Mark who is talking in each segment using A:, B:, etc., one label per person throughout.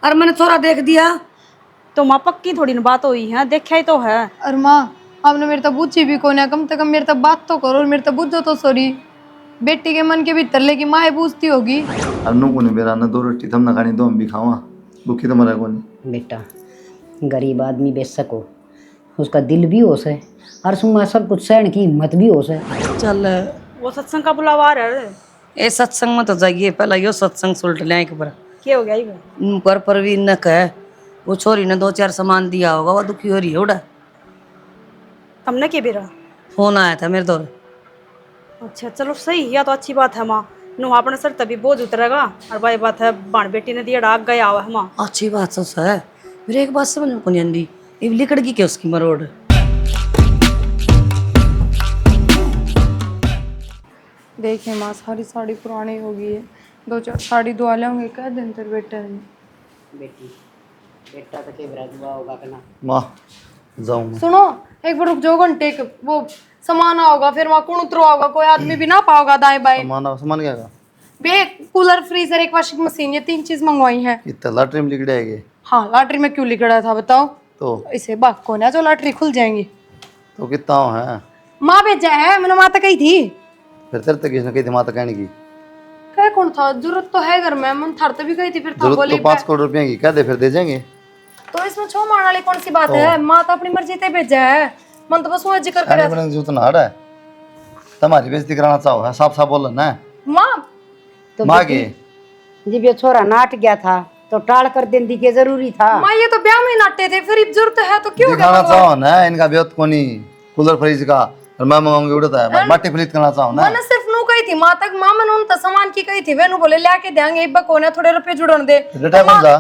A: और मैंने छोरा देख दिया तो माँ पक्की थोड़ी ना बात हुई है, देखा ही तो है।
B: अरे माँ आपने मेरे तो पूछी भी कौन है, कम से कम मेरे तो बात तो करो, मेरे तो बुझो तो सॉरी। बेटी के मन के भीतर लेकी माँ पूछती होगी।
C: अन्नू को नहीं बेरा ना 2 रोटी थम ना खानी तो हम भी खावा, भूखी तो मरा को नहीं।
D: बेटा गरीब आदमी बेशक हो, उसका दिल भी होश है और सुमा सब कुछ सहन की हिम्मत भी होश है।
A: चल वो सत्संग का बुलावा आ रहा है।
E: ए सत्संग में तो जाइए, पहला यो सत्संग सुलट ले एक बार।
A: क्या हो गया ये?
E: पर परवीन न कहे वो छोरी ने 2-4 सामान दिया होगा, वो दुखी हो रही है उड़ा।
A: हमने क्या बेरा?
E: फोन आया था मेरे दौर।
A: अच्छा चलो सही या तो अच्छी बात है माँ, नु अपने सर तभी बोझ उतरेगा। और भाई बात है बाण बेटी ने दिया डाक गया हुआ है माँ।
E: अच्छी बात तो है, मेरे एक बात समझ में नहीं आती, ये लिकड़ की क्या उसकी मरोड़।
B: देखिए माँ सारी साड़ी पुरानी हो गई है, 2-4 साड़ी धुआ लेंगे क्या दिन तेरे बेटे ने।
D: बेटी बेटा तो के बरा दुआ होगा कना।
C: माँ जाऊँ मैं।
B: सुनो एक बार रुक जाओ, घंटे वो सामान होगा, फिर वहाँ कौन उतरा होगा, कोई आदमी भी ना पाओगा दाएं बाएं।
C: सामान क्या का?
B: बे कूलर फ्रीजर एक वॉशिंग मशीन, ये 3 चीज मंगवाई हैं।
C: इतना लॉटरी में लिख जाएगी
B: हाँ लॉटरी में क्यों लिखा था बताओ?
C: तो
B: इसे बात कौन है जो लॉटरी खुल जाएंगी।
C: तो कितना है?
B: माँ भेजा है, मैंने माता कही थी।
C: फिर तेरे तक किसने कही थी माता कहने की?
B: क्या कौन था, जरूरत तो है घर में, मन थर तो भी गई थी, फिर था
C: जरूरत
B: बोली
C: तो 5 करोड़ रुपए की, कह दे फिर दे जाएंगे।
B: तो इसमें छो मारने वाली कौन सी बात है, माँ तो अपनी मर्जी से भेजा है, मन तो बस वो जिक्र
C: खाने
B: करे।
C: पीने की जरूरत ना है, तुम्हारी बेइज्जती कराना चाहो है, साफ साफ बोल ना।
B: माँ
D: तो
C: माँ के
D: जब ये छोरा नाट गया था तो टाल कर देने की जरूरी था।
B: माँ ये तो ब्याह में नाटे थे, फिर जरूरत है तो क्यों
C: दिखाना चाहो ना इनका ब्योत कोनी कूलर फ्रिज का, और मैं मंगाऊंगी उड़ता है माटी फ्लित करना चाहो ना।
B: मैंने सिर्फ नू कही थी माँ तक, माँ मैंने उन तो सामान की कही थी, वे नू बोले लेके देंगे एक बार कोने थोड़े रुपए जुड़न दे।
C: बेटा कौन सा?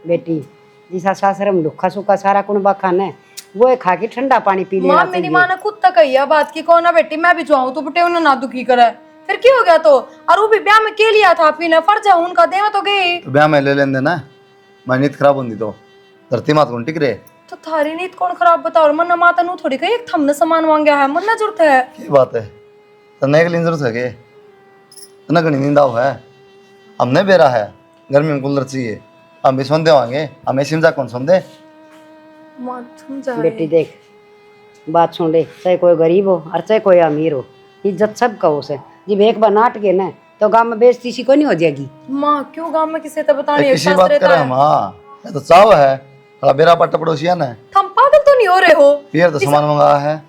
D: बेटी जिसा सासर में लुखा सुखा सारा कुनबा खाना है वो खा के ठंडा पानी पी लेना
B: माँ
D: चाहिए।
B: मेरी माँ ने खुद तक कही है बात की, कौन है बेटी मैं भी जाऊँ तो बेटे उन्हें ना दुखी करे, फिर क्यों हो गया तो। और वो भी ब्याह में के लिया था पीने, फर्ज है उनका, देवा तो गई।
C: तो ब्याह में ले लेंदे ना, मैं नींद खराब होती तो धरती मात कौन टिक रहे।
B: तो थारी नीत कौन खराब बताओ, मन माता नू थोड़ी कही एक थमने सामान मांगा है, मन ना जरूरत है।
C: की बात है तन्ने के लिए जरूरत है के तन्ने घनी नींद आओ है, हमने बेरा है गर्मी में कूलर चाहिए, हम भी सोंदे होंगे, हमें सिमजा कौन सोंदे।
B: माँ समझा
D: बेटी देख बात सुन ले, चाहे कोई गरीब हो और चाहे कोई अमीर हो, इज्जत सब का उसे। जब एक बार नाट गए ना तो गांव में बेइज्जती सी कोई नहीं हो जाएगी।
B: माँ क्यों गांव में किसी से बतानी है,
C: किसी
B: सास
C: बात
B: रहता
C: करे
B: है।
C: माँ ये तो चाव है, थोड़ा बेरा पट्टा पड़ोसिया ना
B: तुम पागल तो नहीं हो रहे हो?
C: फिर तो सामान मंगाया है,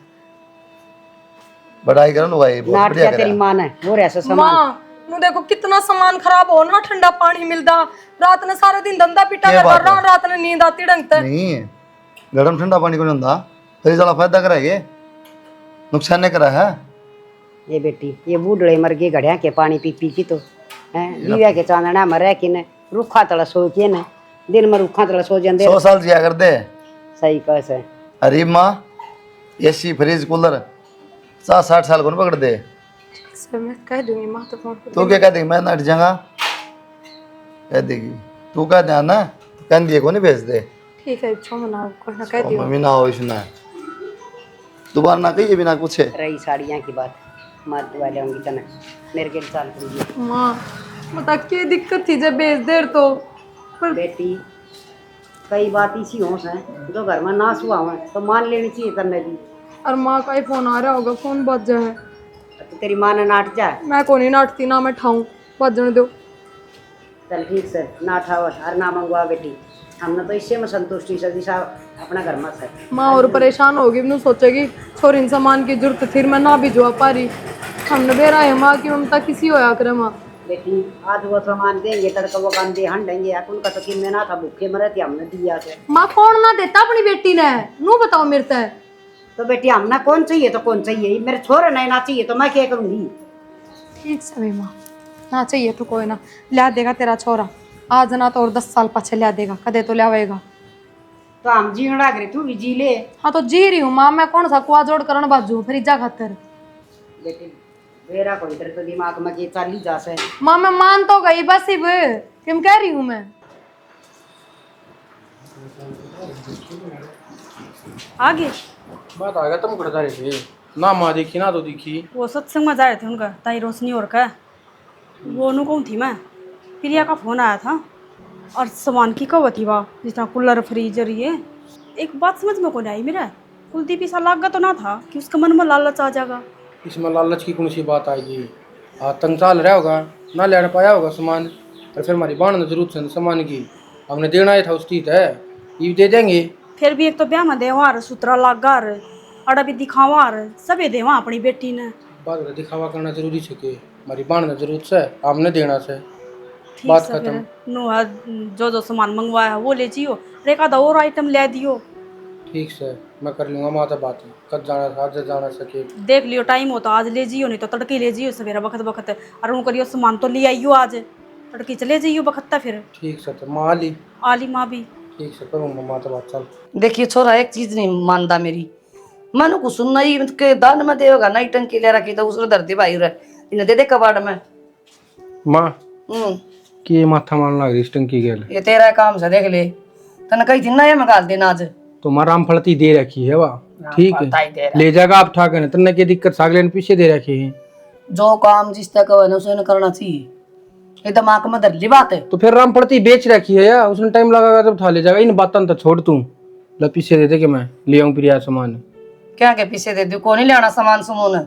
C: बढ़ाई करो लो भाई, बहुत
D: नाट
C: बढ़िया
D: क्या तेरी
C: करे।
D: माँ ने वो रैसे सामान।
B: माँ नू देखो कितना सामान खराब हो ना, ठंडा पानी मिलता, रात ने सारा दिन धंधा पिटा
C: ये
B: कर
C: बात है।
B: रात ने नींद आती ढंग तक।
C: नहीं गरम ठंडा पानी को नहीं होता, फ्रिज वाला फायदा कराएगे नुकसान नहीं करा है।
D: ये बेटी ये बूढ़े मर गए घड़िया के पानी पी पी की तो है दीवा के चांदना में रह के न रूखा तला सो के न दिन में रूखा तला सो जाते
C: 100 साल जिया कर दे।
D: सही कैसे
C: अरे माँ एसी फ्रिज कूलर 60 साल को पकड़ दे।
B: सर मैं कह दूंगी माँ तो फोन पे।
C: तू क्या कह देगी मैं नट जाऊंगा, कह देगी तू कह दे ना कह दिए को नहीं भेज दे।
B: ठीक है छो मना कोई ना कह दियो।
C: मम्मी ना हो इसना दोबारा ना कहिए बिना पूछे।
D: रही साड़ियाँ की बात मर्द वाले होंगी तना मेरे के साल करिए।
B: माँ बता क्या दिक्कत थी जब बेच देर तो पर
D: बेटी कई बात इसी होश है जो घर में नाश हुआ हुआ तो मान लेनी चाहिए तन्ने भी।
B: और माँ का ही फोन आ रहा होगा, फोन बज जाए।
D: तो तेरी माँ ने नाट जा।
B: मैं को नहीं नाटती ना मैं ठाऊं, बजने दो।
D: चल ठीक से ना ठावर और ना मंगवा बेटी, हमने तो इससे में संतुष्टि से दिशा अपना घर में है।
B: माँ और परेशान होगी, नू सोचेगी छोरी सामान की जरूरत थी मैं ना भी जुआ पा रही, हमने बेरा है माँ की ममता किसी होया करे। माँ
D: बेटी आज वो सामान देंगे तड़का वो काम दे हन देंगे उनका तो किन में ना था भूखे मरे थे हमने दिया से।
B: माँ कौन ना देता अपनी बेटी ने, नू बताओ मेरे से।
D: तो बेटी हमने कौन चाहिए तो कौन चाहिए, मेरे छोरे नहीं ना चाहिए तो मैं क्या करूँगी।
B: ठीक से माँ ना चाहिए तो कोई ना ला देगा तेरा छोरा, आज ना तो और 10 साल पीछे ला देगा, कदे तो लावेगा।
D: तो हम जीण लाग रहे तू भी जी ले।
B: हाँ तो जी रही हूँ माँ, मैं कौन सा कुआ जोड़ करने बाजू फिर इज्जा खातर।
D: बेटी मेरा कोई तेरे तो दिमाग में ये चाली जा से।
B: माँ मैं मान तो गई बस ही क्यों कह रही हूँ मैं।
A: आगे
F: बात आ गया तुम करता रहे थे ना, माँ देखी ना तो दिखी।
A: वो सत्संग में जा रहे थे उनका ताई रोशनी और का, वो उन्हों कौन थी मैं, प्रिया का फोन आया था और सामान की कवत ही वाह, जितना कूलर फ्रीजर ये। एक बात समझ में को नहीं आई मेरा, कुलदीप ऐसा लागा तो ना था कि उसका मन में लालच आ जाएगा।
F: इसमें लालच की कौन सी बात आएगी? तंग चाल रहा होगा, ना ले पाया होगा सामान, और फिर हमारी बाण जरूरत है सामान की, हमने देना ही था उसकी है, ये दे देंगे।
A: फिर भी एक तो ब्याह में देवार सुतरा लागार अड़ा भी दिखावार सबे देवा अपनी बेटी ने।
F: बात है, दिखावा करना जरूरी है कि हमारी बाण जरूरत है, हमने देना से।
A: ठीक
F: बात
A: से
F: खत्म।
A: फिर नुहा जो सामान मंगवाया है वो ले जियो, और एक आधा और आइटम ले दियो।
F: ठीक से मैं कर लूँगा माता बात, कब जाना था, आज जाना सके।
A: देख लियो टाइम हो तो आज ले जियो, नहीं तो तड़के ले जियो सवेरा बखत बखत। और उन करियो सामान तो ले आइयो आज, तड़के चले जाइयो बखत्ता फिर।
F: ठीक से तो माँ ली,
A: आली माँ भी।
F: ठीक से करूँगा माता बात। चल
E: देखिए छोरा एक चीज नहीं मानता मेरी, मन को सुनना ही के दान में देगा ना टंकी ले रखी तो उसने धरती भाई रे इन्हें दे दे कबाड़ में।
F: माँ
E: हम्म,
F: कि माथा मारना लग रही इस टंकी के लिए।
E: ये तेरा काम से देख ले, तने कही थी ना ये मगाल देना आज।
F: तो माँ राम फलती दे रखी है वाह, ठीक
E: फलता ही
F: है
E: दे रहा।
F: ले जाएगा आप ठाकर ने, तन्ने की दिक्कत सागले ने पीछे दे रखी है।
E: जो काम जिस तक है उसे करना चाहिए, ये दिमाग में धर ली बात है।
F: तो फिर राम फलती बेच रखी है यार, उसने टाइम लगागा जब उठा ले जाएगा। इन बातों तो छोड़ तू, ला पीछे दे दे कि मैं ले आऊं प्रिया सामान।
E: क्या के पीछे दे दू, कौन नहीं लेना सामान सुमोन।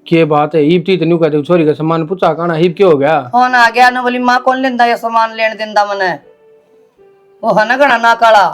F: के बात है, ईब थी तो न्यू कहते छोरी का सामान पूछा कहना हीब क्यों हो गया।
E: कौन आ गया ना बोली माँ कौन लेंदा ये सामान लेन देंदा मने, वो है ना गणा ना काला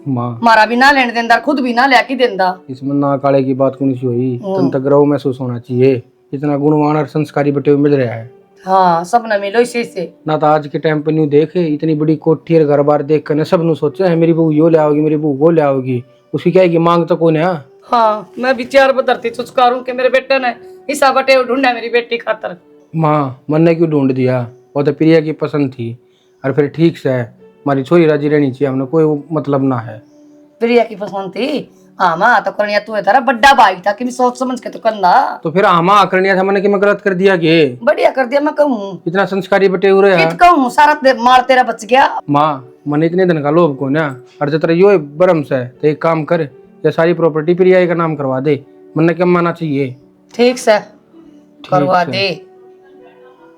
F: माँ
E: मारा भी ना लेने देंदा, खुद भी ना लेके देंदा।
F: इसमें ना काले की बात कौन सी हुई, तन तक ग्रह महसूस होना चाहिए। इतना गुणवान और संस्कारी बटे हुए मिल रहा है
E: हाँ सब न मिलो इसी से।
F: ना। तो आज के टाइम पे न्यू देखे इतनी बड़ी कोठी और घर बार देख कर सब नु सोचे है मेरी बहू यो ले आओगी, मेरी बहू वो ले आओगी, उसकी क्या है कि मांग तो कौन है।
E: हाँ मैं भी चार बदरती चुचकारूं के मेरे बेटे ने हिस्सा बटे ढूंढा मेरी बेटी खातर।
F: माँ मन ने क्यों ढूंढ दिया, वो तो प्रिया की पसंद थी। और फिर ठीक से हमारी छोरी राजी रहनी चाहिए, हमने कोई मतलब ना है।
E: प्रिया की पसंद थी, हाँ माँ तो करनिया तू है तारा बड्डा भाई था कि मैं सोच समझ के तो करना।
F: तो फिर आमा करनिया था मैंने कि मैं गलत कर दिया कि
E: बढ़िया कर दिया मैं कहूँ,
F: इतना संस्कारी बटे हुए हैं।
E: कित कहूँ सारा माल तेरा बच गया।
F: माँ मन इतने दिन का लोभ को ना, और जब तेरा यो बरम से तो एक काम कर, ये सारी प्रॉपर्टी प्रिया का नाम करवा दे, मन ने क्या माना चाहिए।
E: ठीक से करवा दे।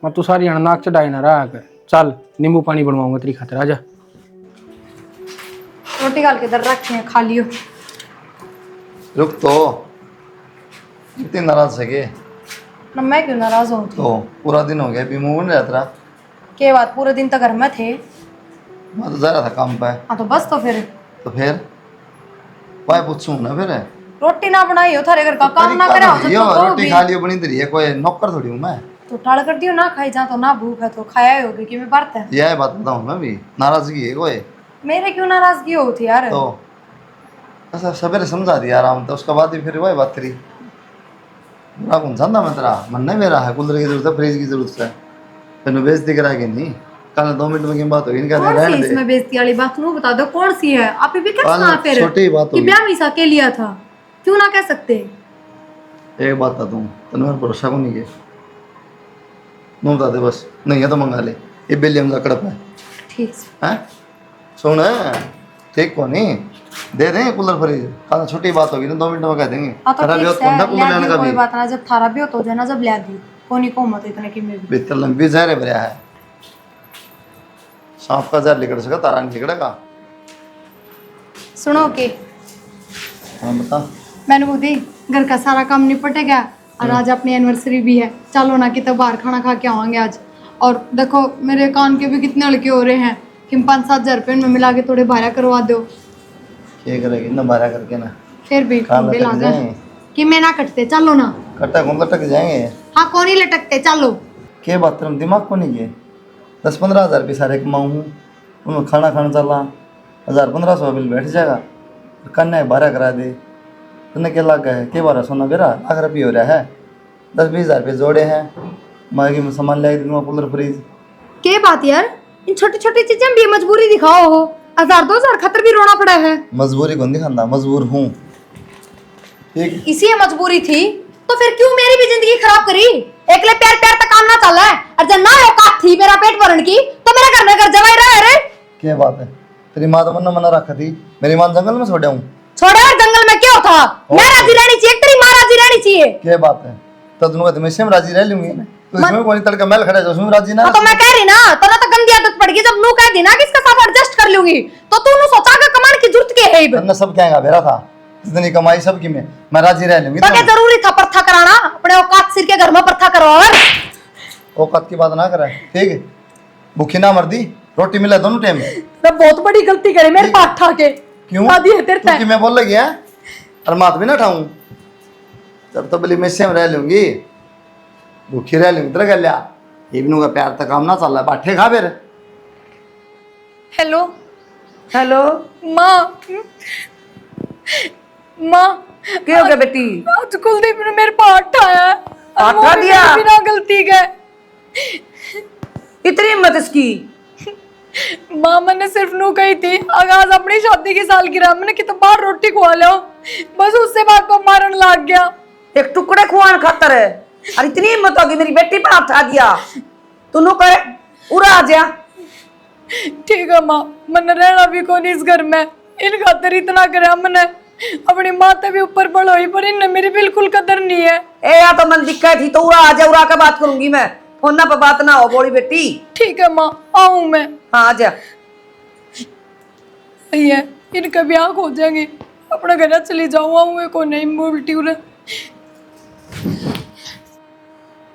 F: मैं तू सारी नाक चढ़ाई ना रहा कर। चल नींबू पानी बनवाऊंगा तेरी खातिर, आजा।
B: रोटी गाल के इधर रखे हैं, खा लियो।
C: रुक तो, इतने नाराज है के?
B: ना मैं क्यों नाराज हूँ?
C: तो पूरा दिन हो गया भी मुंह बन रहा तेरा।
B: के बात पूरे दिन तक घर में थे?
C: मैं तो जा रहा था काम पे।
B: हाँ तो बस, तो फिर
C: मैं पूछूं ना फिर।
B: रोटी ना बनाई हो, थारे घर का काम ना करा हो तो
C: रोटी खा लियो बनी तेरी है, कोई नौकर थोड़ी हूँ मैं।
B: तो टाल कर दियो, ना खाई जा तो ना भूख है तो खाया होगी कि मैं बर्त है।
C: यह बात बताऊँ मैं भी, नाराजगी है कोई
B: मेरे क्यों नाराजगी हो थी यार?
C: तो ऐसा सवेरे समझा दिया आराम, तो उसके बाद ही फिर वही बात तेरी बुरा कौन सा मैं तेरा मन नहीं मेरा है, कूलर की जरूरत है, फ्रिज की जरूरत है, फिर बेइज्जती कराएगी नहीं। कल 2 मिनट में की बात होगी, इनका
B: कौन सी
C: रहने दे।
B: इसमें बेइज्जती वाली बात तुम बता दो, कौन सी है? आप भी क्या सुना फिर
C: छोटी बात
B: कि
C: होगी।
B: ब्याह मीसा के लिया था, क्यों ना कह सकते?
C: एक बात था तुम तने मेरे भरोसा को नहीं किया, तुम बता दे बस, नहीं है तो मंगा ले, ये बेलियम का कड़प है।
B: ठीक
C: हैं सुन, ठीक को नहीं दे देंगे कूलर फ्रिज, खाना छोटी बात होगी ना, 2 मिनट में कह देंगे।
B: हाँ तो
C: खराब
B: ठीक
C: हो
B: है,
C: तो कौन कूलर लेने का
B: कोई
C: भी
B: बात ना, जब थारा भी हो तो जाना, जब ले दी कोनी को मत इतने की में भी।
C: भीतर लंबी जहर भरया है, सांप का जहर निकल सका, तारा नहीं निकलेगा।
B: सुनो के
C: हाँ बता।
B: मैंने बोली घर का सारा काम निपट गया और आज अपनी एनिवर्सरी भी है, चलो ना कि तो बाहर खाना खा के आवांगे आज। और देखो मेरे कान के भी कितने हल्के हो रहे हैं कि 5-7 हज़ार रुपये में मिला के थोड़े भाड़ा करवा दो।
C: क्या करेगी ना बारह करके ना,
B: फिर भी
C: कान
B: बिल आ
C: लटक
B: जाए
C: जाएंगे,
B: कि मैं ना कटते, चलो ना।
C: कट्टा कौन लटक जाएंगे।
B: हाँ कौन ही लटकते, चलो।
C: क्या बात तुम दिमाग को नहीं किए, 10-15 हज़ार रुपये सारे कमाऊँ हूँ, उनमें खाना खाना चला 1000-1500 बिल बैठ जाएगा, कन्या 12 करा दे, तुमने क्या लग गया है? क्या 12 सोना बेरा लाख रुपये हो रहा है, 10-20 हज़ार रुपये जोड़े हैं, मांगी में सामान ले दूंगा, कूलर फ्रिज।
B: क्या बात यार, इन छोटी छोटी चीजें भी मजबूरी दिखाओ हो, 1000-2000 खतर भी रोना पड़ा है।
C: मजबूरी कौन दिखाता, मजबूर हूँ, ठीक।
B: इसी मजबूरी थी तो फिर क्यों मेरी भी जिंदगी खराब करी? एकले पैर पैर तक काम ना चल है, और जब ना औकात थी मेरा पेट भरने की तो मेरा घर में घर जवाई रहा है रे।
C: क्या बात है, तेरी माँ तो मना रखा थी, मेरी माँ जंगल में छोड़ा हूँ।
B: छोड़े और जंगल में क्यों था? मैं राजी रहनी चाहिए, तेरी माँ राजी रहनी चाहिए।
C: क्या बात है, तो दोनों कहते मैं सेम राजी रह लूंगी, तो इसमें कोई तड़का मैल खड़ा है उसमें राजी ना
B: हाँ, तो मैं कह रही ना तो ना तो गंदी आदत पड़ गई जब नू कह दी ना कि इसके साथ एडजस्ट कर लूंगी तो तूने सोचा कि कमाने की जरूरत क्या है इब?
C: तन्ने सब कहेगा मेरा था जितनी कमाई सबकी मैं राजी रह लूंगी
B: तो क्या जरूरी था प्रथा कराना अपने औकात सिर के घर में प्रथा करो और
C: औकात की बात ना करे ठीक है भूखी ना मर्दी रोटी मिले दोनों टाइम
B: तो बहुत बड़ी गलती करी मेरे पास ठा के
C: क्यों
B: शादी है तेरे
C: क्योंकि मैं बोल लगी है और मात भी ना उठाऊं तब तो बली मेसे में रह लूंगी भूखी रह लूंगी तेरा गल्या इब्नू का प्यार तक काम ना चल रहा है बाठे खा फिर
B: हेलो
E: हेलो
B: माँ माँ
E: क्या हो गया बेटी?
B: आज कुलदीप ने मेरे पास उठाया
E: हाथ उठा दिया?
B: बिना गलती के
E: इतनी हिम्मत इसकी?
B: माँ मैंने सिर्फ नू कही थी आगाज अपनी शादी की सालगिरह मैंने कि तो बाहर रोटी खुआ लो बस उससे बात पर मारन लग गया।
E: एक टुकड़े खुआन खातर है और इतनी हिम्मत होगी मेरी बेटी पर हाथ उठा दिया। तू नो करे उड़ा आ जा।
B: ठीक है माँ मैंने रहना भी कौन इस घर में इन खातर इतना करे हमने अपनी माता भी ऊपर बढ़ोई पर इनने मेरी बिल्कुल कदर नहीं है।
E: ए या तो मन दिक्कत थी तो उड़ा आ जा, उड़ा के बात करूंगी मैं। फोन पे बात ना हो बोली बेटी।
B: ठीक है माँ आऊं मैं।
E: हाँ आ जा।
B: सही है इनका ब्याह हो जाएंगे अपना घर चली जाऊँ आऊँ को नहीं उल्टी उल्टी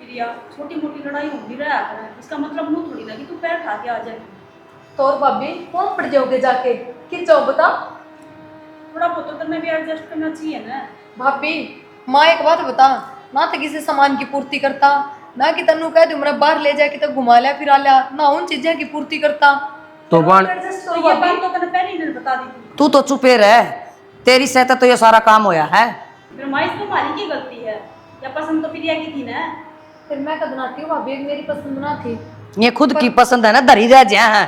A: प्रिया छोटी मोटी लड़ाई हो भी रहा है इसका मतलब नू थोड़ी ना कि तू पैर खा के आ जाए।
B: तो और भाभी कौन पड़ जाओगे जाके किस जाओ बता।
A: थोड़ा बहुत तो मैं भी एडजस्ट करना चाहिए ना।
B: भाभी माँ एक बात बता ना तो किसी सामान की पूर्ति करता ना कि तन्नू कह दूं मैं बाहर ले जाके तो घुमा लिया फिरा लिया ना उन चीजें की पूर्ति करता।
F: तो बाण
A: तो ये बात तो तूने पहले ही नहीं बता दी थी।
E: तू तो चुपे रह, तेरी सहता तो ये सारा काम होया है।
A: फिर माँ इसमें हमारी की गलती है या पसंद तो प्रिया की थी ना।
B: फिर मैं कद बनाती हूँ भाभी मेरी पसंद ना थी।
E: ये खुद की पसंद है ना धरी रह जा है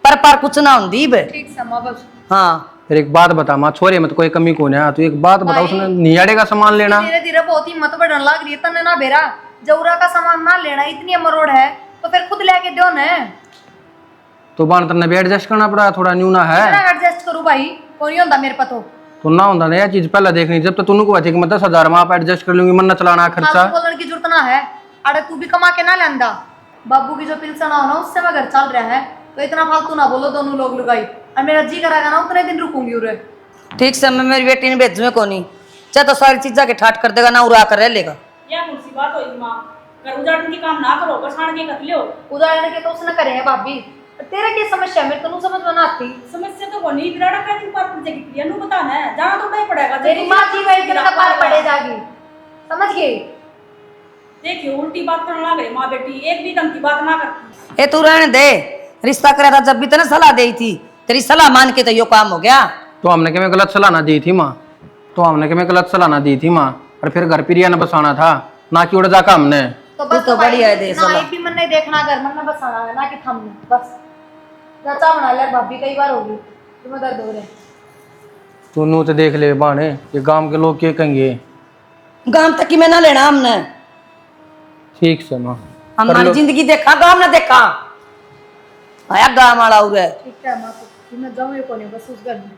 E: पर कुछ ना होंदी बे।
B: ठीक समा बस
E: हाँ
F: फिर एक बात बता माँ छोरे मत कोई कमी को है तो एक बात बता उसने नियाड़े का सामान लेना
B: धीरे धीरे बहुत हिम्मत बढ़ने लग रही है तन्ने ना बेरा जौरा का सामान ना लेना इतनी मरोड़ है तो फिर खुद लेके दो ना।
F: तो बाण तन्ने भी एडजस्ट करना पड़ा थोड़ा न्यूना है
B: एडजस्ट करूँ भाई कोई नहीं होता मेरे पतो
F: तो ना होता ना यह चीज पहले देखनी जब तो तुमको को कि मैं 10,000 में आप एडजस्ट कर लूंगी मन न चलाना खर्चा।
B: बोलने की जरूरत ना है अरे तू भी कमा के ना लेंदा बाबू की जो पिलसन हो ना उससे मैं घर चल रहा है तो इतना फालतू ना बोलो दोनों लोग लुगाई और मेरा जी करेगा ना उतने दिन रुकूंगी उरे।
E: ठीक से मैं मेरी बेटी ने भेजूँ को नहीं चाहे तो सारी चीजा के ठाट कर देगा ना उड़ा कर रह लेगा।
A: यह कौन सी बात होगी माँ घर उजाड़ने के काम ना करो बस आड़ के कर लियो।
B: उदाहरण के तो उसने करे हैं भाभी तेरा क्या समस्या मेरे को समझ में ना आती।
A: समस्या तो को नहीं बिराड़ा का दिन पार पड़ जाएगी प्रिया नू बताना है जाना तो नहीं पड़ेगा।
B: तेरी माँ की वही तेरा पार पड़े जागी समझ गई।
A: देखियो उल्टी बात करने लग गई माँ बेटी एक भी ढंग की बात ना करती।
E: ए तू रहने दे, रिश्ता करा था जब भी तेने सलाह दी थी तेरी सलाह मान के तो यो काम हो गया।
F: तो हमने क्या गलत सलाह ना दी थी माँ तो हमने क्या गलत सलाह ना दी थी माँ और फिर घर प्रिया ने बसाना था ना कि उड़ जाका हमने।
B: तो बस
E: तो बढ़िया है दे
B: ना
E: सलाह।
B: एक भी मन नहीं देखना घर मन में बसाना है ना कि थमने बस चाचा बना ले भाभी कई बार होगी तुम्हें दर्द हो रहे।
F: तू नू तो देख ले बाणे ये गांव के लोग क्या कहेंगे।
E: गांव तक की में ना लेना हमने
F: ठीक से माँ
E: हमारी जिंदगी देखा गांव ना देखा आया गांव वाला उरे।
B: ठीक है माँ तो मैं जाऊँ ये कोने बस उस घर में।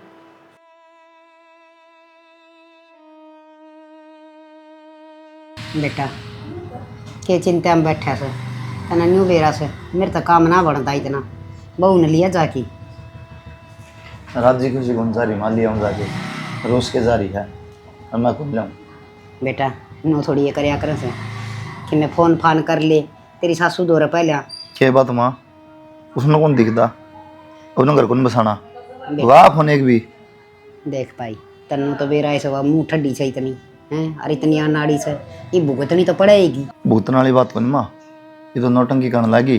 D: बेटा के चिंता में बैठा से तना न्यू बेरा से मेरे तो काम ना बढ़ता इतना बहू ने लिया जाकी
C: राज्य खुशी कौन जारी मान लिया हूँ जाके रोज के जारी है और मैं घूम लाऊँ।
D: बेटा नो थोड़ी ये करया करे से कि मैं फोन फान कर ले तेरी सासू दो पहले
C: क्या बात माँ उसने कौन दिखता उन्हें घर कौन बसाना वाह फोन एक भी
D: देख पाई तन्नू तो बेरा ऐसे मुँह ठंडी से इतनी हैं और इतनी अनाड़ी से ये भुगतनी तो पड़ेगी।
C: भूतन वाली बात कौन माँ ये तो नौटंकी करने लगी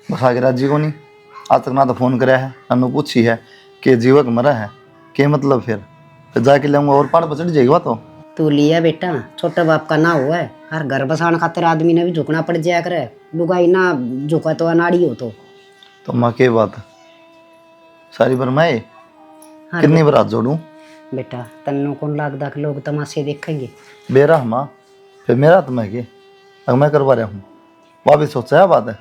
C: बस आगे राज्य को नहीं आज तक ना तो फोन कराया है ना पूछी है कि जीवक मरा है क्या मतलब फिर जाके लाऊंगा और पार बचट जाएगी बात हो।
D: तू लिया बेटा छोटे बाप का ना हुआ है हर घर बसाने खातिर आदमी ने भी झुकना पड़ जाया करे लुगाई ना झुका तो अनाड़ी हो तो
C: माँ के बात सारी बरमाए
D: हाँ
C: कितनी बार हाथ जोड़ूं
D: बेटा तन्नू कौन लगता कि लोग तमाशे देखेंगे
C: बेरा माँ फिर मेरा तो मैं के अगर मैं करवा रहा हूँ वह भी सोचा है बात है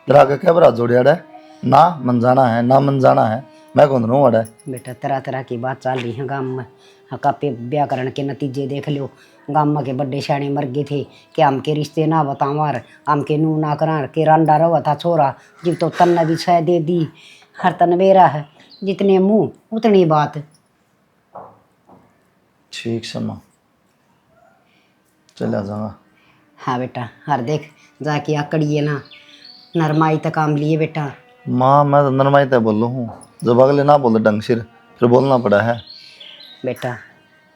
C: तेरा का क्या बार हाथ जोड़े है ना मन जाना है ना मन जाना है मैं कौन रहूँ अड़ा
D: बेटा तरह तरह की बात चल रही है गाँव में हका पे ब्याह करने के नतीजे देख लो। गाम के बड़े शाणे मर गए थे कि हम के रिश्ते ना बतावार, हम के नू ना करार के रांडा रवा था छोरा, जिब तो तन्ना भी सह दे दी। हर तन मेरा है, जितने मुंह उतनी बात।
C: ठीक से माँ, चला जाऊँगा।
D: हाँ बेटा, हर देख जाके आकड़िए ना, नरमाई तक काम लिए बेटा।
C: माँ मैं तो नरमाई तय बोल हूँ, जब अगले ना बोले ढंग से फिर बोलना पड़ा है।
D: बेटा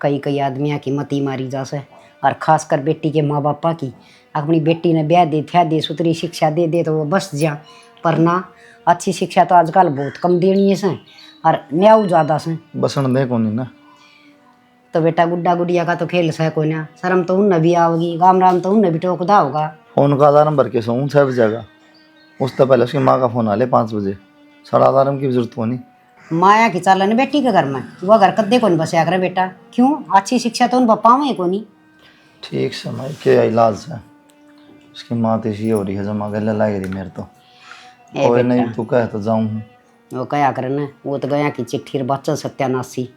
D: कई कई आदमियों की मती मारी जा से, और खासकर बेटी के माँ बापा की। अपनी बेटी ने ब्याह दे थ्या दे सुतरी शिक्षा दे दे तो वो बस जा, पर ना अच्छी शिक्षा तो आजकल बहुत कम देनी है से, और न्याऊ ज़्यादा से।
C: बसन दे कौन ना।
D: तो बेटा गुड्डा गुड़िया का तो खेल सह को ना, शर्म तो उन भी आओगी, गाम राम तो उन भी टोकदा होगा।
C: फोन का अलार्म भर के सोऊं 6 बजे जाएगा, उससे पहले उसकी माँ का फ़ोन आ ले 5 बजे। सारा अलार्म की जरूरत होनी।
D: माया की चालन बेटी के घर में, वो घर कद्दे कौन बसया करे बेटा, क्यों? अच्छी शिक्षा तो उन पापा में को नहीं।
C: ठीक समय के इलाज है, उसकी माँ तो इसी हो रही है, जमा गले लाग रही मेरे तो।
D: ए
C: कोई
D: बेटा,
C: नहीं तू कहे तो जाऊँ।
D: वो कया करे न, वो तो गया कि चिट्ठी बच्चा सत्यानाशी।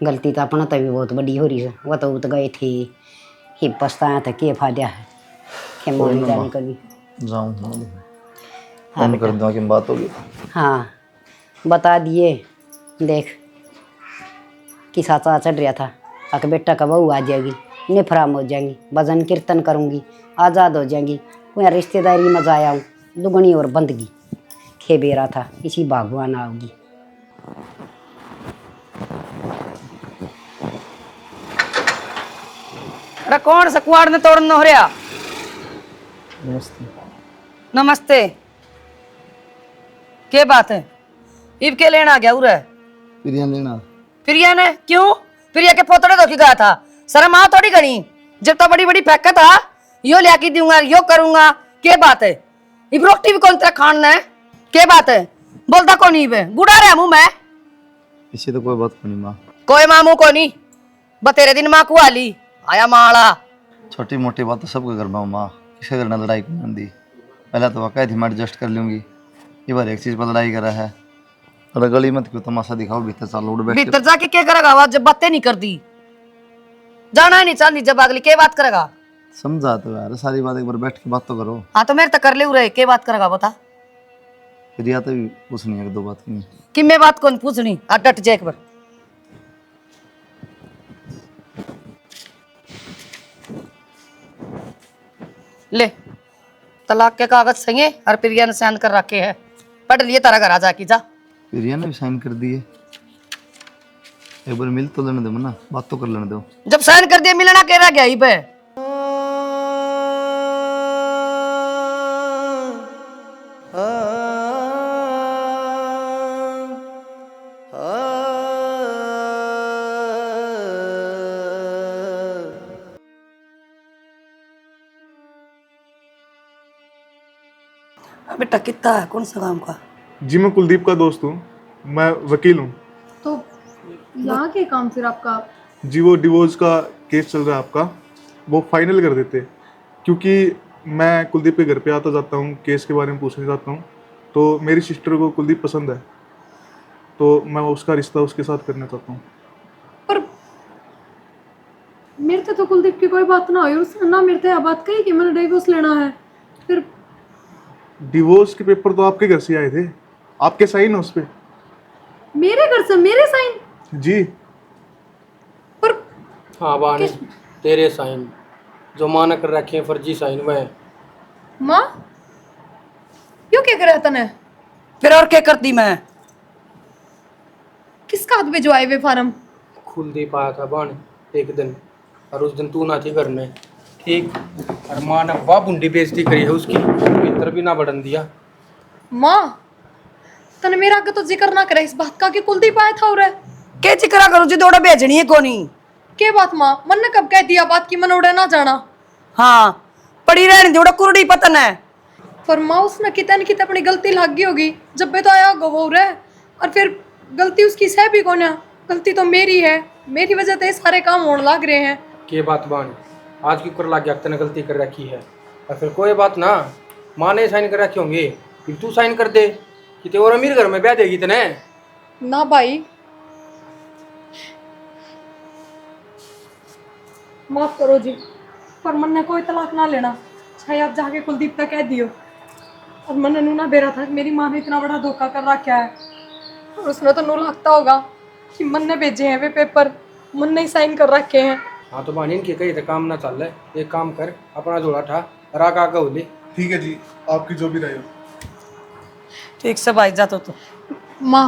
D: गलती तो अपना तो भी बहुत बड़ी हो रही है, वो तो गए थे ही पछताया था, के फायदा है के मोनी जाने को भी।
C: जाऊँ
D: हाँ
C: फोन कर दूँ कि बात होगी।
D: हाँ बता दिए, देख किसा चा चढ़ रहा था, अक बेटा का बहू आ जाएगी, निफराम हो जाएंगी, भजन कीर्तन करूँगी, आज़ाद हो जाएंगी, कोई रिश्तेदारी में जाया हूँ, दुगनी और बंदगी खे बेरा था, इसी भगवान आओगी।
E: अरे कौन सा कुआड़ ने तोड़ना हो रहा?
C: नमस्ते।
E: नमस्ते। क्या बात है? इब के लेना आ गया उरे?
C: प्रिया लेना।
E: प्रिया ने क्यों? प्रिया के पोतड़े धोके गया था, शर्म आ थोड़ी गणी? जब तो बड़ी बड़ी फेंका था, यो लिया दूंगा, यो करूंगा, क्या बात है? इब रोटी भी कौन तेरा खाना है? क्या बात है? बोलता कौन ही बे? बुढ़ा रहा मुंह में।
C: इसी तो कोई बात नहीं माँ।
E: कोई मामू को नहीं, बतेरे दिन माँ कुआली आया माला।
C: छोटी मोटी बात तो सबके घर में हो माँ, किसके घर में लड़ाई क्यों बनती? पहले तो वाकई थी मैं एडजस्ट कर लूँगी, ये बार एक चीज़ पर लड़ाई करा है। अरे गली मत क्यों तमाशा दिखाओ, भीतर चालो उड़ बैठ के।
E: भीतर जाके क्या करेगा? आवाज जब बातें नहीं कर दी, जाना ही नहीं चाहती, जब अगली क्या बात करेगा?
C: समझा तो यार, सारी बात एक बार बैठ के बात तो करो।
E: हाँ तो मेरे तक कर ले उरे, क्या बात करेगा बता?
C: प्रिया तो भी पूछनी है, एक दो बात की।
E: कि मैं बात कौन पूछनी? डट जाए एक बार। ले तलाक के कागज सही है और प्रिया ने साइन कर रखे हैं, पढ़ लिए तारा घर आ जाके जा।
C: प्रिया ने भी साइन कर दिए, एक बार मिल तो लेने दो ना, बात तो कर लेने दो।
E: जब साइन कर दिया मिलना कह रहा गया ही पे। बेटा कितना है, कौन सा काम का?
G: जी मैं कुलदीप का दोस्त हूँ, मैं वकील हूँ।
B: तो यहाँ के काम फिर आपका?
G: जी वो डिवोर्स का केस चल रहा है आपका, वो फाइनल कर देते, क्योंकि मैं कुलदीप के घर पे आता जाता हूँ, केस के बारे में पूछने जाता हूँ, तो मेरी सिस्टर को कुलदीप पसंद है, तो मैं उसका रिश्ता उसके साथ करना चाहता हूँ।
B: पर मेरे से तो कुलदीप की कोई बात ना हुई, उसने ना मेरे से बात कही कि मैंने डिवोर्स लेना है। फिर
G: डिवोर्स के पेपर तो आपके घर से आए थे, आपके साइन है उस पर।
B: मेरे घर से मेरे साइन?
G: जी
B: पर
F: हाँ बाने, तेरे साइन जो माँ ने कर रखे हैं फर्जी साइन वह।
B: माँ क्यों क्या करा तने?
E: फिर और क्या करती मैं?
B: किसका हाथ भिजवाए वे फार्म?
F: कुलदीप आया था बाने एक दिन, और उस दिन तू ना थी घर में, ठीक? और माँ ने वाह बुंडी बेइज्जती करी है उसकी, भीतर भी ना बढ़न दिया।
B: माँ तने मेरा आगे तो जिक्र ना करे इस बात का कि कुलदीप आया था। और
E: क्या जिक्र करूँ जी, दौड़ा भेजनी है कोनी।
B: के बात माँ, मन ने कब कह दिया बात की मन उड़े ना जाना?
E: हाँ पड़ी रहने दौड़ा कुरड़ी पतन है।
B: पर माँ उसने कितने न कितने अपनी गलती लाग गई होगी, जब भी तो आया गो रे, और फिर गलती उसकी सह भी कौन है? गलती तो मेरी है, मेरी वजह से सारे काम होने लग रहे हैं।
F: के बात बाने, आज की कर लाग गया, तने गलती कर रखी है, और फिर कोई बात ना, माँ ने साइन कर रखे होंगे, फिर तू साइन कर दे कि ते और अमीर घर में ब्याह देगी तने।
B: ना भाई, माफ करो जी, पर मन ने कोई तलाक ना लेना। चाहे आप जाके कुलदीप तक कह दियो। और मन नू ना बेरा था कि मेरी माँ ने इतना बड़ा धोखा कर रखा है। और उसने तो नू लगता होगा कि मन ने भेजे हैं वे पेपर, मन ने ही साइन कर रखे हैं।
F: हाँ तो बानी इनके कहीं तो काम ना चल रहा, एक काम कर, अपना जोड़ा ठा और आगे आगे हो ले।
G: ठीक है जी, आपकी जो भी राय हो।
E: ठीक से भाई जा तो
B: माँ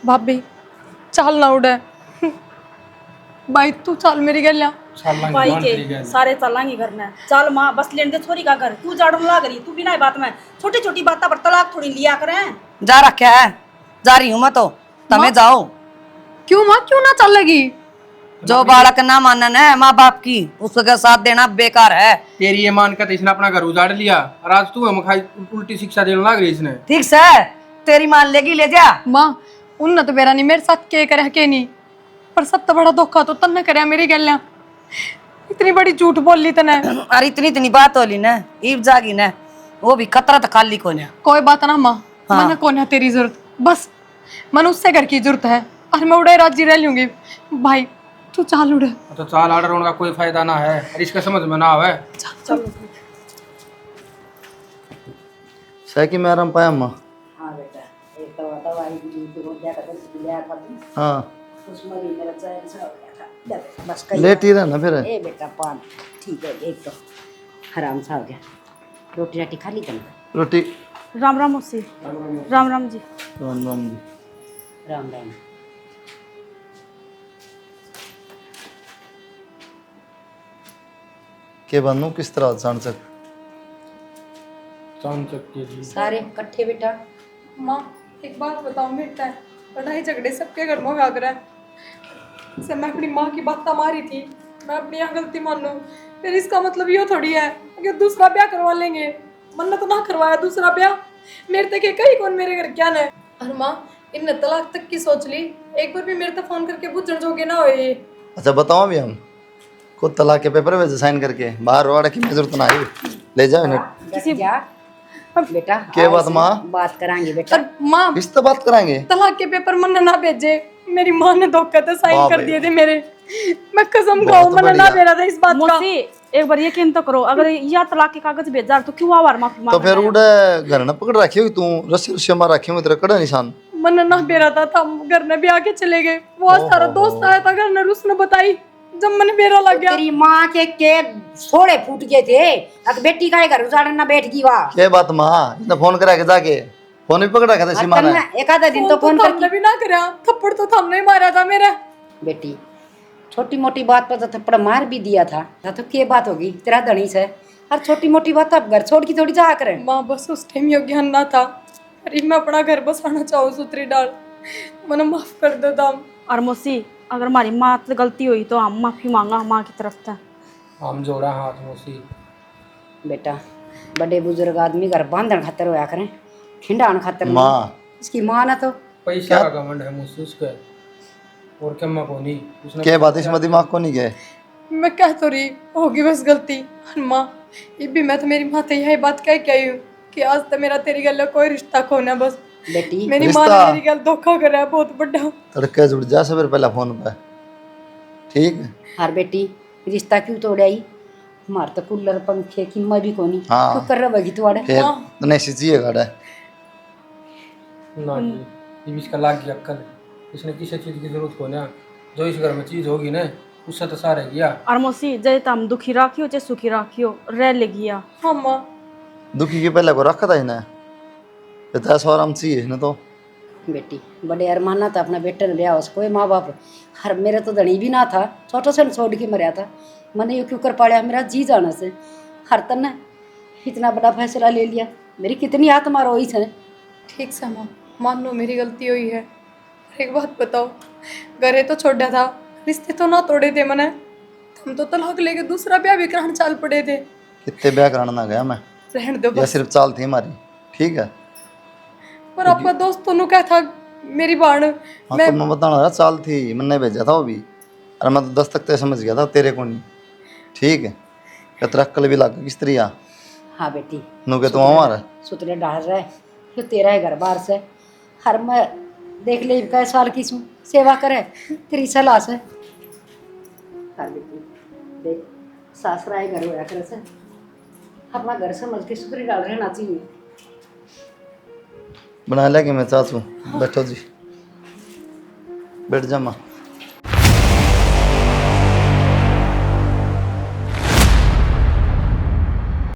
B: भाभी चाल ना उड़े। भाई तू चाल मेरी गलियां।
A: भाई के सारे चलांगे घर में। चल माँ बस लेने दे छोरी का घर, तू जाड़ू लाग रही, तू बिना बात में छोटी छोटी बातों पर तलाक थोड़ी लिया करें।
E: जा रखा है, जा रही हूँ मैं तो, तमें जाओ।
B: क्यों माँ, क्यों ना चल लगी?
E: जो बालक ना मानन है माँ बाप की, उसका साथ देना बेकार है।
F: तेरी ये मान कर इसने अपना घर उजाड़ लिया और आज तू हम खाई उल्टी शिक्षा देने लग रही इसने।
E: ठीक से तेरी मान लेगी, ले जा।
B: माँ उन तो मेरा नहीं मेरे साथ के करे के नहीं, पर सब तो बड़ा धोखा तो तन्ने करे मेरी गलियां। इतनी बड़ी झूठ बोल ली तने।
E: अरे इतनी इतनी बात होली ना, ईब जागी ना, वो भी खतरा तो खाली को ना।
B: कोई बात ना माँ,
E: हाँ।
B: मन कौन है तेरी जरूरत, बस मन उससे घर की जरूरत है और मैं उड़े राजी रह लूंगी। भाई तू चाल उड़े।
F: तो चाल आर्डर होने का कोई फायदा ना है और इसका समझ में ना आवे।
A: चलो
C: सह की मैं आराम पाया अम्मा।
D: हाँ बेटा, एक तो दवाई हो गया था, लिया था,
C: हाँ
D: उसमें भी मेरा चैन से हो गया था। ले, बस कहीं
C: लेट ही रहना फिर।
D: ए बेटा पान ठीक है, एक तो हराम सा हो गया। रोटी राटी खा ली तुमने?
C: रोटी।
A: राम राम मौसी। राम राम जी।
C: राम राम जी।
D: राम राम।
C: के बनू किस तरह चाणचक
F: चाणचक जी
D: सारे इकट्ठे बेटा।
B: माँ एक बात बताओ बेटा, लड़ाई झगड़े सबके घर में हुआ करे। से मैं अपनी माँ की बात मारी थी, मैं अपनी यहाँ गलती मान लूँ, फिर इसका मतलब ये थोड़ी है कि दूसरा ब्याह करवा लेंगे। मन ने तो ना करवाया दूसरा ब्याह, मेरे तक कहीं कौन मेरे घर क्या है। और माँ इन तलाक तक की सोच ली, एक बार भी मेरे तक फोन करके बुझण जोगे ना होए।
C: अच्छा बताओ अभी हम खुद तलाक के पेपर में साइन करके बाहर वाड़ा की जरूरत ना आई, ले जाओ इन्हें।
D: किसी जा बेटा,
C: क्या बात माँ?
D: बात कराएंगे बेटा।
B: और माँ
C: किस तो बात कराएंगे?
B: तलाक के पेपर मन ने ना भेजे, मेरी माँ ने धोखा से साइन
C: वाह
B: कर
C: बे।
B: दिए थे मेरे। मैं कसम
C: बहुत
B: खाऊं मन ने ना
C: बढ़िया।
B: भेजा था इस बात का।
A: मौसी एक बार यकीन तो करो, अगर या तलाक के कागज भेजा तो क्यों आवार माफी
C: तो
A: मांग
C: फिर उड़े घर न पकड़ रखी होगी तू, रस्सी रस्सी मार रखी होगी तेरा कड़ा निशान।
B: मन ने ना बेरा था हम घर में भी आके चले गए। वो आज सारा दोस्त आया था घर में, उसने बताई जब मन बेरा लग गया।
D: तेरी माँ के सोड़े फूट गए थे, अब बेटी का घर उजाड़न ना बैठ गई वाह।
C: क्या बात माँ, इसने फोन करा के जाके फोन भी पकड़ रखा था सीमा ने।
D: एक आधा दिन तो फोन
B: हमने भी ना करा, थप्पड़ तो हमने ही मारा था मेरा।
D: बेटी छोटी मोटी बात पर तो थप्पड़ मार भी दिया था, तो क्या बात होगी तेरा धनी से। हर छोटी मोटी बात अब घर छोड़ की थोड़ी जा करे।
B: माँ बस उस टाइम योग्य ना था, अरे मैं अपना घर बसाना चाहूँ सूत्री डाल, मैंने माफ कर दो दाम।
A: और मौसी अगर हमारी माँ से गलती हुई तो हम माफी मांगा माँ की तरफ से।
F: हम जोड़ा हाथ मौसी।
D: बेटा बड़े बुजुर्ग आदमी घर बांधन खातर होया करें, खिंडान खातर नहीं।
C: माँ
D: इसकी माँ ना तो
F: पैसा का घमंड है मौसी उसका, और क्या माँ को नहीं उसने।
C: क्या बात इसमें दिमाग को नहीं गए?
B: मैं कह तो रही होगी बस गलती। माँ ये भी मैं तो मेरी माँ से यही बात कह के आई हूँ कि आज तक मेरा तेरी गल कोई रिश्ता खोना, बस
D: बेटी
B: मेरी माँ ने मेरी गल धोखा करा है बहुत बड़ा।
C: तड़के जुड़ जा सवेरे पहला फोन पे, ठीक है?
D: हर बेटी रिश्ता क्यों तोड़ाई, हमार तो कूलर पंखे की मैं भी कोनी
C: हाँ।
D: क्यों कर रहा तू अड़े।
C: फिर तो नहीं चाहिए गाड़ा।
F: ना जी ये भी इसका लाग गया अक्कल, इसने किसी चीज़ की जरूरत को ना, जो इस घर में चीज़ होगी ना उससे तो सारे गया।
A: और मौसी जय तम दुखी राखियो चाहे सुखी राखियो रह ले गया।
B: हाँ माँ
C: दुखी के पहले को रखा था इन्हें, पिता सौ आराम चाहिए न तो।
D: बेटी बड़े अरमाना था अपना बेटे ने ब्याह उसको माँ बाप, हर मेरा तो धनी भी ना था, छोटा सा छोड़ के मरिया था। मैंने ये क्यों कर पाया मेरा जी जाना से, हर तन ने इतना बड़ा फैसला ले लिया, मेरी कितनी आत्मा रोई से।
B: ठीक से माँ मान लो मेरी गलती हुई है। एक बात बताओ, घरे तो छोड़ा था, रिश्ते तो ना तोड़े थे मैंने, हम तो तलाक लेके दूसरा ब्याह भी कराने चाल पड़े थे।
C: कितने ब्याह कराना ना गया मैं,
B: रहने दो
C: या
B: बस।
C: सिर्फ चाल थी हमारी, ठीक है?
B: पर आपका दोस्त तो क्या था मेरी बाण,
C: हाँ
B: मैं
C: तो मैं बताना रहा चाल थी, मैंने भेजा था वो भी, और मैं तो 10 तक तो समझ गया था तेरे को नहीं, ठीक है? क्या तेरा अक्ल भी लग किस तरिया
D: हाँ बेटी
C: नु के तू हमारा
D: सुतरे डाल रहा है, जो तेरा है घर बार से, हर मैं देख ले कै साल की सू सेवा करे तेरी सलाह से। कर देती हूँ। देख सासराए घर होया करे से अपना घर समझ के सुखरी डाल रहना चाहिए।
C: बना लिया कि मैं चाचू बैठो जी बैठ जा माँ।